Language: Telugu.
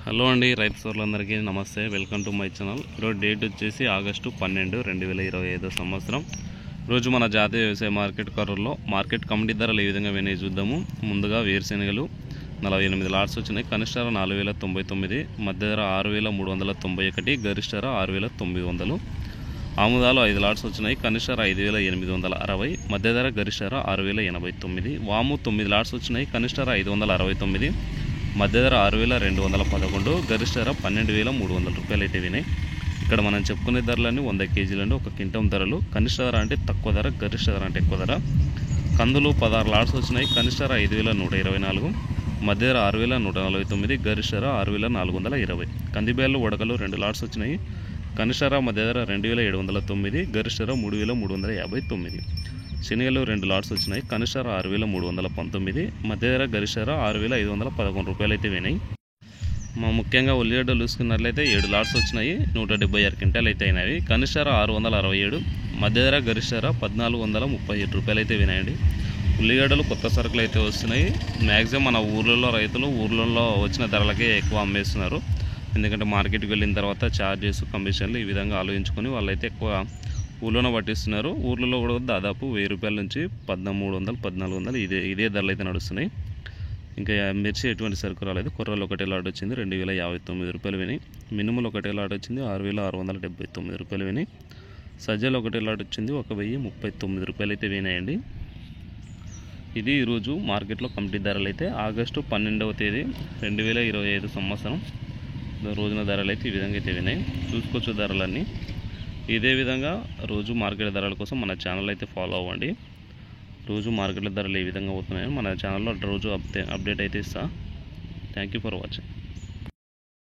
హలో అండి, రైతు సోదరులందరికీ నమస్తే. Welcome to my channel. ఈరోజు డేట్ వచ్చేసి ఆగస్టు 12, 2025 సంవత్సరం. రోజు మన జాతీయ వ్యవసాయ మార్కెట్ కర్రలో మార్కెట్ కమిటీ ధరలు ఏ విధంగా వినే చూద్దాము. ముందుగా వేరుశెనగలు 48 లాట్స్ వచ్చినాయి. కనిష్ట ధర 4099, మధ్య ధర 6391, గరిష్ట ధర 6900. ఆముదాలు 5 లాట్స్ వచ్చినాయి. కనిష్ట ధర 5860, మధ్య ధర గరిష్ట ధర 6089. వాము 9 లాట్స్ వచ్చినాయి. కనిష్ట ధర 569, మధ్య ధర 6211, గరిష్ట ధర 12300 రూపాయలు అయితే వినాయి. ఇక్కడ మనం చెప్పుకునే ధరలన్నీ 100 కేజీలండి, 1 క్వింటల్ ధరలు. కనిష్ట ధర అంటే తక్కువ ధర, గరిష్ట ధర అంటే ఎక్కువ ధర. కందులు 16 లాట్స్ వచ్చినాయి. కనిష్ట ధర 5124, మధ్య ధర 6149, గరిష్ట ధర 6420. కందిబేళ్ళు ఉడకలు 2 లాట్స్ వచ్చినాయి. కనిష్ట ధర మధ్య ధర 2709, గరిష్ట ధర 3359. శనగలు 2 లాట్స్ వచ్చినాయి. కనిష్ట ధర 6319, మధ్య ధర గరిష్ట ధర 6511 రూపాయలు అయితే వినాయి. ముఖ్యంగా ఉల్లిగడ్డలు చూసుకున్నట్లయితే 7 లాట్స్ వచ్చినాయి. 176 క్వింటాలు అయితే అయినవి. కనిష్ట ధర 667, మధ్య ధర గరిష్ట ధర 1437 రూపాయలు అయితే వినాయండి. ఉల్లిగడ్డలు కొత్త సరుకులు అయితే వస్తున్నాయి. మ్యాక్సిమం మన ఊర్లలో రైతులు ఊర్లలో వచ్చిన ధరలకే ఎక్కువ అమ్మేస్తున్నారు. ఎందుకంటే మార్కెట్కి వెళ్ళిన తర్వాత ఛార్జెస్, కమిషన్లు ఈ విధంగా ఆలోచించుకొని వాళ్ళైతే ఎక్కువ ఊళ్ళోనే పట్టిస్తున్నారు. ఊర్లలో కూడా దాదాపు 1000 రూపాయల నుంచి 1300, 1400 ఇదే ధరలు అయితే నడుస్తున్నాయి. ఇంకా మిర్చి ఎటువంటి సరుకు రాలేదు. కొర్రలు 1 లాట్ వచ్చింది 2059 రూపాయలు విని. మినుములు 1 లాట్ వచ్చింది 6679 రూపాయలు విని. సజ్జలు 1 లాట్ వచ్చింది 1039 రూపాయలు అయితే వినాయండి. ఇది ఈరోజు మార్కెట్లో కమిటీ ధరలు అయితే ఆగస్టు 12వ తేదీ 2025 సంవత్సరం రోజున ధరలు అయితే ఈ విధంగా అయితే వినాయి. చూసుకోవచ్చు ధరలన్నీ. ఇదే విధంగా రోజు మార్కెట్ ధరల కోసం మన ఛానల్ అయితే ఫాలో అవ్వండి. రోజు మార్కెట్ ధరలు ఏ విధంగా అవుతున్నాయో మన ఛానల్లో రోజు అప్డేట్ అయితే ఇస్తా. Thank you for watching.